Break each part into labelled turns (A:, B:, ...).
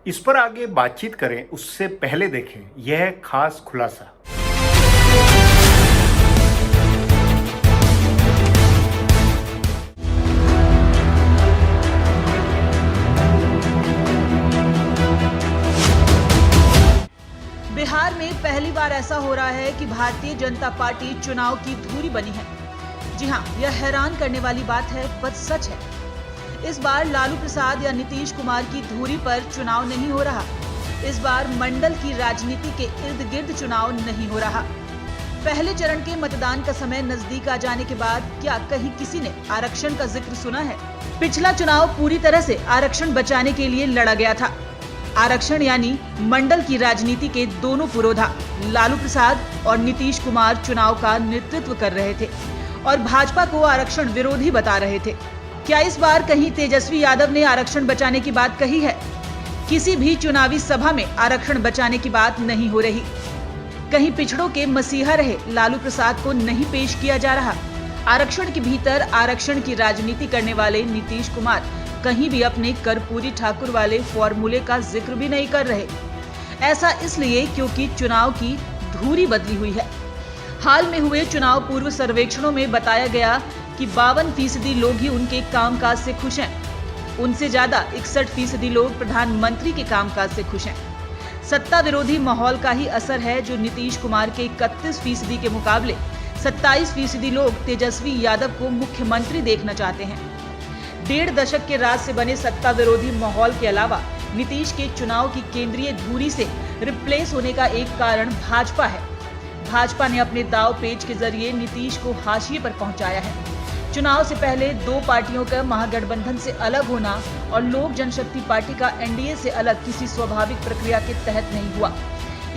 A: इस पर आगे बातचीत करें उससे पहले देखें यह खास खुलासा।
B: बिहार में पहली बार ऐसा हो रहा है कि भारतीय जनता पार्टी चुनाव की धुरी बनी है। जी हां, यह हैरान करने वाली बात है, पर सच है। इस बार लालू प्रसाद या नीतीश कुमार की धुरी पर चुनाव नहीं हो रहा। इस बार मंडल की राजनीति के इर्द गिर्द चुनाव नहीं हो रहा। पहले चरण के मतदान का समय नजदीक आ जाने के बाद क्या कहीं किसी ने आरक्षण का जिक्र सुना है? पिछला चुनाव पूरी तरह से आरक्षण बचाने के लिए लड़ा गया था। आरक्षण यानी मंडल की राजनीति के दोनों पुरोधा लालू प्रसाद और नीतीश कुमार चुनाव का नेतृत्व कर रहे थे और भाजपा को आरक्षण विरोधी बता रहे थे। क्या इस बार कहीं तेजस्वी यादव ने आरक्षण बचाने की बात कही है? किसी भी चुनावी सभा में आरक्षण बचाने की बात नहीं हो रही। कहीं पिछड़ों के मसीहा रहे लालू प्रसाद को नहीं पेश किया जा रहा। आरक्षण के भीतर आरक्षण की राजनीति करने वाले नीतीश कुमार कहीं भी अपने कर्पूरी ठाकुर वाले फॉर्मूले का जिक्र भी नहीं कर रहे। ऐसा इसलिए क्योंकि चुनाव की धुरी बदली हुई है। हाल में हुए चुनाव पूर्व सर्वेक्षणों में बताया गया कि 52% लोग ही उनके कामकाज से खुश हैं। उनसे ज्यादा 61% लोग प्रधानमंत्री के कामकाज से खुश हैं। सत्ता विरोधी माहौल का ही असर है जो नीतीश कुमार के 31% के मुकाबले 27% लोग तेजस्वी यादव को मुख्यमंत्री देखना चाहते हैं। 1.5 दशक के राज से बने सत्ता विरोधी माहौल के अलावा नीतीश के चुनाव की केंद्रीय धुरी से रिप्लेस होने का एक कारण भाजपा है। भाजपा ने अपने दाव पेच के जरिए नीतीश को हाशिए पर पहुंचाया है। चुनाव से पहले दो पार्टियों का महागठबंधन से अलग होना और लोक जनशक्ति पार्टी का एनडीए से अलग किसी स्वाभाविक प्रक्रिया के तहत नहीं हुआ।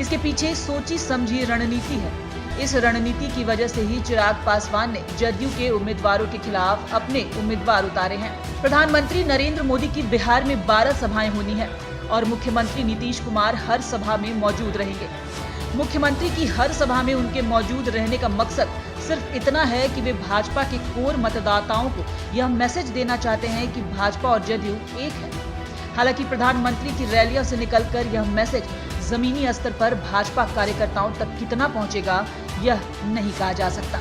B: इसके पीछे सोची समझी रणनीति है। इस रणनीति की वजह से ही चिराग पासवान ने जदयू के उम्मीदवारों के खिलाफ अपने उम्मीदवार उतारे हैं। प्रधानमंत्री नरेंद्र मोदी की बिहार में 12 सभाएं होनी है और मुख्यमंत्री नीतीश कुमार हर सभा में मौजूद रहेंगे। मुख्यमंत्री की हर सभा में उनके मौजूद रहने का मकसद सिर्फ इतना है कि वे भाजपा के कोर मतदाताओं को यह मैसेज देना चाहते हैं कि भाजपा और जदयू एक है। हालांकि प्रधानमंत्री की रैलियों से निकलकर यह मैसेज जमीनी स्तर पर भाजपा कार्यकर्ताओं तक कितना पहुंचेगा यह नहीं कहा जा सकता।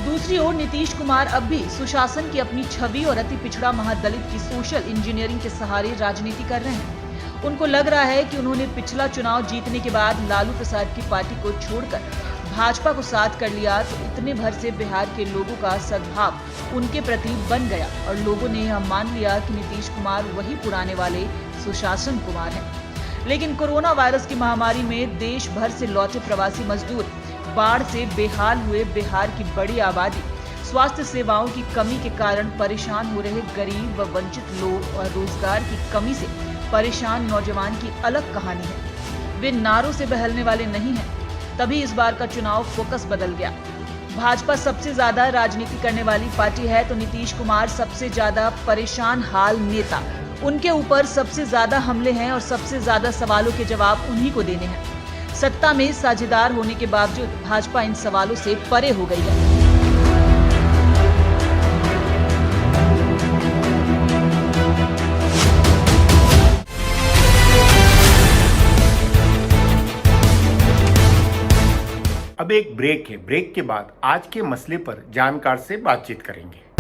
B: दूसरी ओर नीतीश कुमार अब भी सुशासन की अपनी छवि और अति पिछड़ा महादलित की सोशल इंजीनियरिंग के सहारे राजनीति कर रहे हैं। उनको लग रहा है कि उन्होंने पिछला चुनाव जीतने के बाद लालू प्रसाद की पार्टी को छोड़कर भाजपा को साथ कर लिया तो इतने भर से बिहार के लोगों का सद्भाव उनके प्रति बन गया और लोगों ने यह मान लिया कि नीतीश कुमार वही पुराने वाले सुशासन कुमार हैं। लेकिन कोरोना वायरस की महामारी में देश भर से लौटे प्रवासी मजदूर, बाढ़ से बेहाल हुए बिहार की बड़ी आबादी, स्वास्थ्य सेवाओं की कमी के कारण परेशान हो रहे गरीब व वंचित लोग और रोजगार की कमी से परेशान नौजवान की अलग कहानी है। वे नारों से बहलने वाले नहीं हैं। तभी इस बार का चुनाव फोकस बदल गया। भाजपा सबसे ज्यादा राजनीति करने वाली पार्टी है तो नीतीश कुमार सबसे ज्यादा परेशान हाल नेता। उनके ऊपर सबसे ज्यादा हमले हैं और सबसे ज्यादा सवालों के जवाब उन्हीं को देने हैं। सत्ता में साझेदार होने के बावजूद भाजपा इन सवालों से परे हो गई है।
A: अब एक ब्रेक है। ब्रेक के बाद आज के मसले पर जानकार से बातचीत करेंगे।